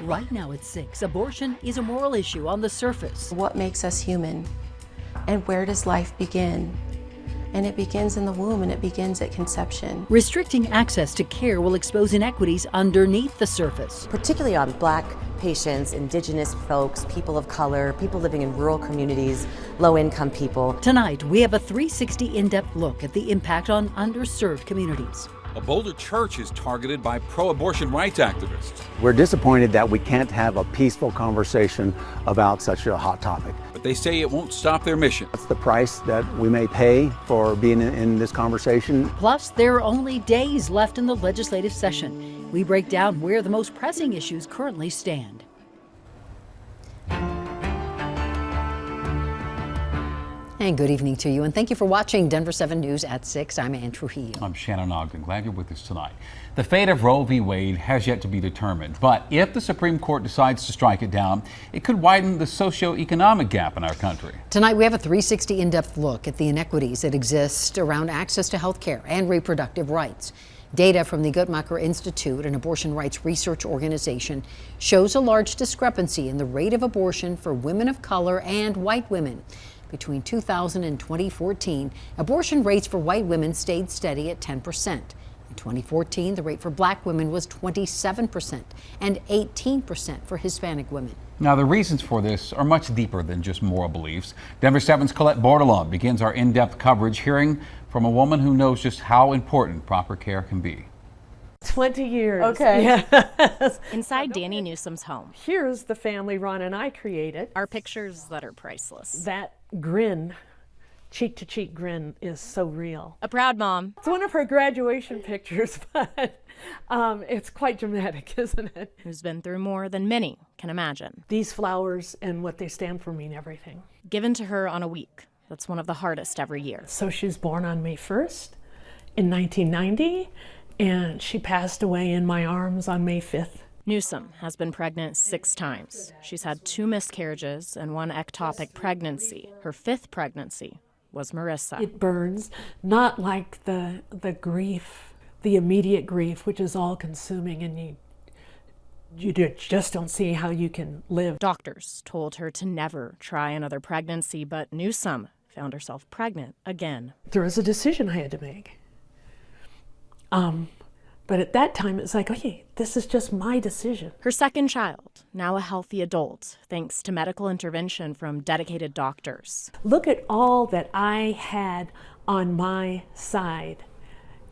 Right now at 6, abortion is a moral issue on the surface. What makes us human? And where does life begin? And it begins in the womb, and it begins at conception. Restricting access to care will expose inequities underneath the surface. Particularly on Black patients, Indigenous folks, people of color, people living in rural communities, low-income people. Tonight, we have a 360 in-depth look at the impact on underserved communities. A Boulder church is targeted by pro-abortion rights activists. We're disappointed that we can't have a peaceful conversation about such a hot topic. But they say it won't stop their mission. That's the price that we may pay for being in this conversation. Plus, there are only days left in the legislative session. We break down where the most pressing issues currently stand. And good evening to you, and thank you for watching Denver 7 News at 6. I'm Ann Trujillo. I'm Shannon Ogden. Glad you're with us tonight. The fate of Roe v. Wade has yet to be determined, but if the Supreme Court decides to strike it down, it could widen the socioeconomic gap in our country. Tonight, we have a 360 in-depth look at the inequities that exist around access to health care and reproductive rights. Data from the Guttmacher Institute, an abortion rights research organization, shows a large discrepancy in the rate of abortion for women of color and white women. Between 2000 and 2014, abortion rates for white women stayed steady at 10%. In 2014, the rate for Black women was 27% and 18% for Hispanic women. Now, the reasons for this are much deeper than just moral beliefs. Denver 7's Colette Bordelon begins our in-depth coverage hearing from a woman who knows just how important proper care can be. 20 years. Okay. Yes. Inside Danny Newsom's home. Here's the family Ron and I created. Are pictures that are priceless. That grin, cheek to cheek grin, is so real. A proud mom. It's one of her graduation pictures, but it's quite dramatic, isn't it? Who's been through more than many can imagine. These flowers and what they stand for mean everything. Given to her on a week. That's one of the hardest every year. So she was born on May 1st in 1990. And she passed away in my arms on May 5th. Newsom has been pregnant 6 times. She's had 2 miscarriages and 1 ectopic pregnancy. Her 5th pregnancy was Marissa. It burns, not like the grief, the immediate grief, which is all consuming, and you just don't see how you can live. Doctors told her to never try another pregnancy, but Newsom found herself pregnant again. There was a decision I had to make. But at that time, it's like, okay, this is just my decision. Her 2nd child, now a healthy adult, thanks to medical intervention from dedicated doctors. Look at all that I had on my side.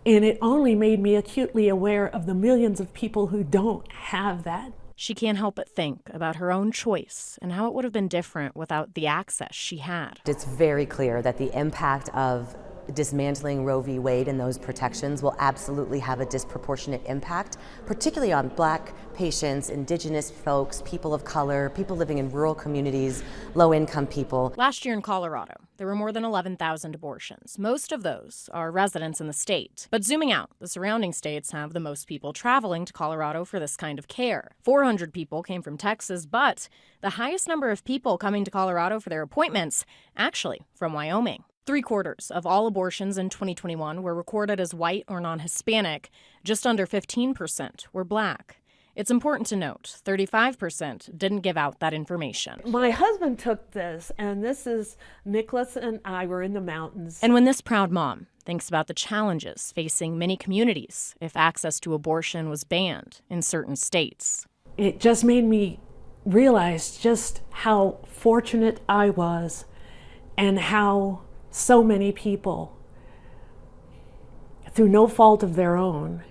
And it only made me acutely aware of the millions of people who don't have that. She can't help but think about her own choice and how it would have been different without the access she had. It's very clear that the impact of dismantling Roe v. Wade and those protections will absolutely have a disproportionate impact, particularly on Black patients, Indigenous folks, people of color, people living in rural communities, low-income people. Last year in Colorado, there were more than 11,000 abortions. Most of those are residents in the state. But zooming out, the surrounding states have the most people traveling to Colorado for this kind of care. 400 people came from Texas, but the highest number of people coming to Colorado for their appointments, actually from Wyoming. 3/4 of all abortions in 2021 were recorded as white or non-Hispanic. Just under 15% were Black. It's important to note, 35% didn't give out that information. My husband took this, and this is Nicholas and I were in the mountains. And when this proud mom thinks about the challenges facing many communities if access to abortion was banned in certain states. It just made me realize just how fortunate I was and how so many people, through no fault of their own,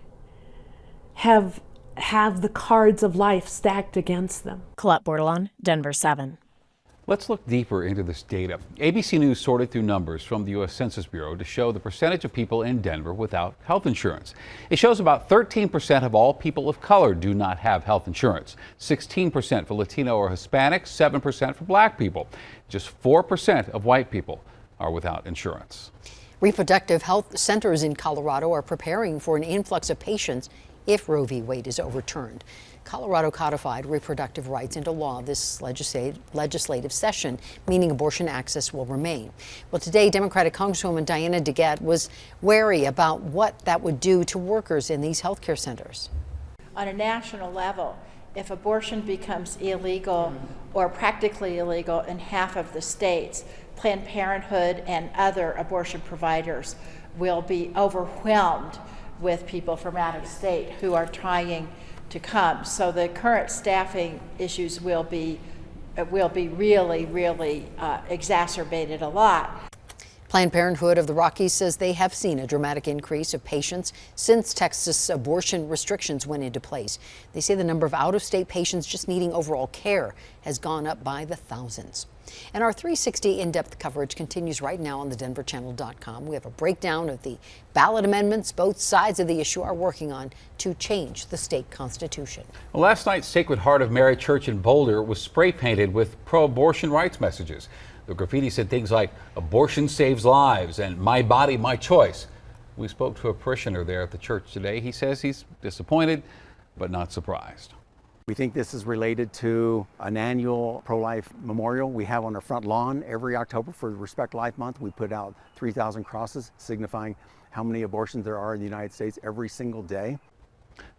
have the cards of life stacked against them. Colette Bordelon, Denver 7. Let's look deeper into this data. ABC News sorted through numbers from the U.S. Census Bureau to show the percentage of people in Denver without health insurance. It shows about 13% of all people of color do not have health insurance, 16% for Latino or Hispanic, 7% for Black people. Just 4% of white people are without insurance. Reproductive health centers in Colorado are preparing for an influx of patients if Roe v. Wade is overturned. Colorado codified reproductive rights into law this legislative session, meaning abortion access will remain. Well, today, Democratic Congresswoman Diana DeGette was wary about what that would do to workers in these healthcare centers. On a national level, if abortion becomes illegal or practically illegal in half of the states, Planned Parenthood and other abortion providers will be overwhelmed with people from out of state who are trying to come. So the current staffing issues will be really exacerbated a lot. Planned Parenthood of the Rockies says they have seen a dramatic increase of patients since Texas abortion restrictions went into place. They say the number of out-of-state patients just needing overall care has gone up by the thousands. And our 360 in-depth coverage continues right now on thedenverchannel.com. We have a breakdown of the ballot amendments both sides of the issue are working on to change the state constitution. Well, last night, Sacred Heart of Mary Church in Boulder was spray painted with pro-abortion rights messages. The graffiti said things like "abortion saves lives" and "my body, my choice." We spoke to a parishioner there at the church today. He says he's disappointed, but not surprised. We think this is related to an annual pro-life memorial we have on our front lawn every October for Respect Life Month. We put out 3,000 crosses signifying how many abortions there are in the United States every single day.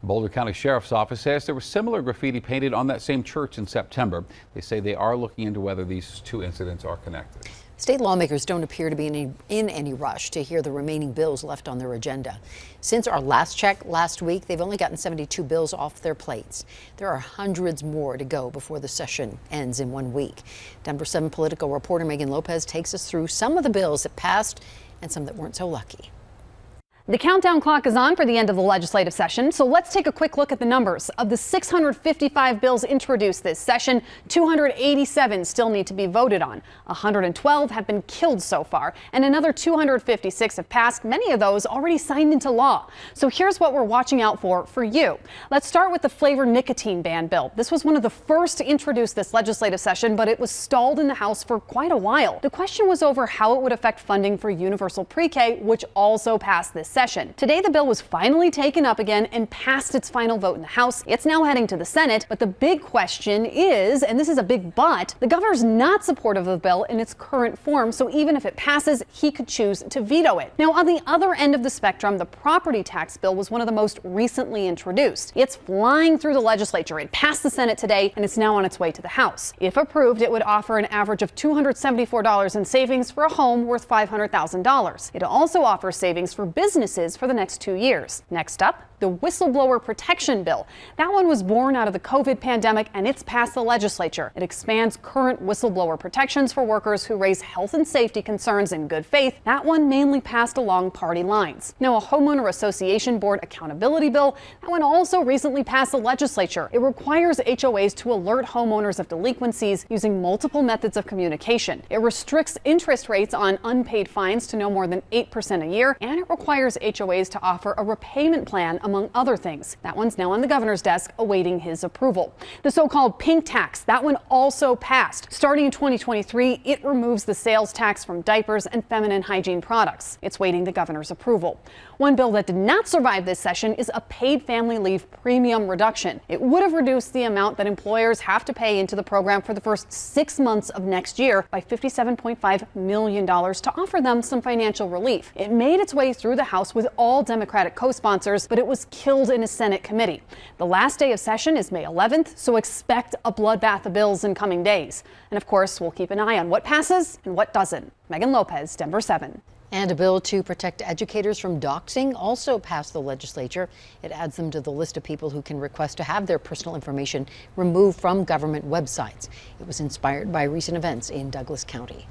The Boulder County Sheriff's Office says there was similar graffiti painted on that same church in September. They say they are looking into whether these two incidents are connected. State lawmakers don't appear to be in any rush to hear the remaining bills left on their agenda. Since our last check last week, they've only gotten 72 bills off their plates. There are hundreds more to go before the session ends in 1 week. Denver 7 political reporter Megan Lopez takes us through some of the bills that passed and some that weren't so lucky. The countdown clock is on for the end of the legislative session, so let's take a quick look at the numbers. Of the 655 bills introduced this session, 287 still need to be voted on. 112 have been killed so far, and another 256 have passed, many of those already signed into law. So here's what we're watching out for you. Let's start with the flavor nicotine ban bill. This was one of the first to introduce this legislative session, but it was stalled in the House for quite a while. The question was over how it would affect funding for universal pre-K, which also passed this session. Today, the bill was finally taken up again and passed its final vote in the House. It's now heading to the Senate, but the big question is, and this is a big but, the governor's not supportive of the bill in its current form, so even if it passes, he could choose to veto it. Now, on the other end of the spectrum, the property tax bill was one of the most recently introduced. It's flying through the legislature. It passed the Senate today, and it's now on its way to the House. If approved, it would offer an average of $274 in savings for a home worth $500,000. It also offers savings for businesses for the next 2 years. Next up, the whistleblower protection bill. That one was born out of the COVID pandemic, and it's passed the legislature. It expands current whistleblower protections for workers who raise health and safety concerns in good faith. That one mainly passed along party lines. Now, a homeowner association board accountability bill. That one also recently passed the legislature. It requires HOAs to alert homeowners of delinquencies using multiple methods of communication. It restricts interest rates on unpaid fines to no more than 8% a year, and it requires HOAs to offer a repayment plan, among other things. That one's now on the governor's desk awaiting his approval. The so-called pink tax, that one also passed. Starting in 2023, it removes the sales tax from diapers and feminine hygiene products. It's waiting the governor's approval. One bill that did not survive this session is a paid family leave premium reduction. It would have reduced the amount that employers have to pay into the program for the first 6 months of next year by $57.5 million to offer them some financial relief. It made its way through the House with all Democratic co-sponsors, but it was killed in a Senate committee. The last day of session is May 11th, so expect a bloodbath of bills in coming days. And of course, we'll keep an eye on what passes and what doesn't. Megan Lopez, Denver 7. And a bill to protect educators from doxing also passed the legislature. It adds them to the list of people who can request to have their personal information removed from government websites. It was inspired by recent events in Douglas County.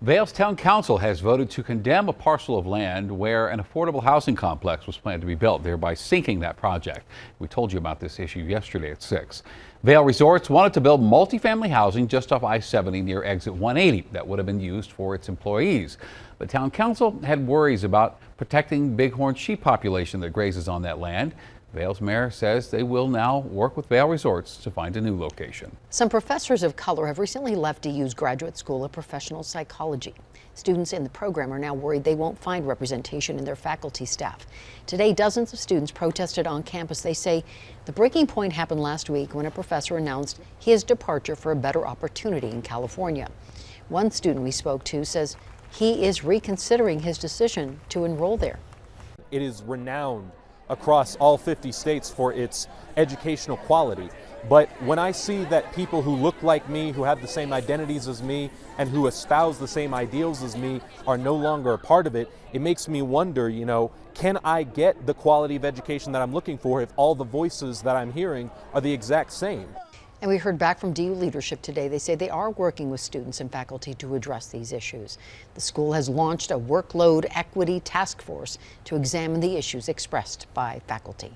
Vail's town council has voted to condemn a parcel of land where an affordable housing complex was planned to be built, thereby sinking that project. We told you about this issue yesterday at 6. Vail Resorts wanted to build multifamily housing just off I-70 near exit 180 that would have been used for its employees. But town council had worries about protecting bighorn sheep population that grazes on that land. Vail's mayor says they will now work with Vail Resorts to find a new location. Some professors of color have recently left DU's Graduate School of Professional Psychology. Students in the program are now worried they won't find representation in their faculty staff. Today, dozens of students protested on campus. They say the breaking point happened last week when a professor announced his departure for a better opportunity in California. One student we spoke to says he is reconsidering his decision to enroll there. It is renowned across all 50 states for its educational quality. But when I see that people who look like me, who have the same identities as me, and who espouse the same ideals as me are no longer a part of it, it makes me wonder, you know, can I get the quality of education that I'm looking for if all the voices that I'm hearing are the exact same? And we heard back from DU leadership today. They say they are working with students and faculty to address these issues. The school has launched a workload equity task force to examine the issues expressed by faculty.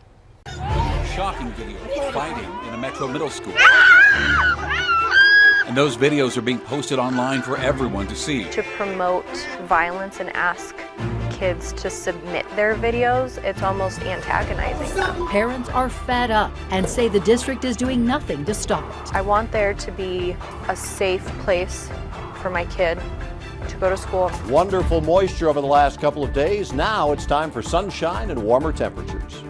Shocking video of fighting in a Metro middle school. And those videos are being posted online for everyone to see. To promote violence and ask kids to submit their videos, it's almost antagonizing them. Parents are fed up and say the district is doing nothing to stop it. I want there to be a safe place for my kid to go to school. Wonderful moisture over the last couple of days. Now it's time for sunshine and warmer temperatures.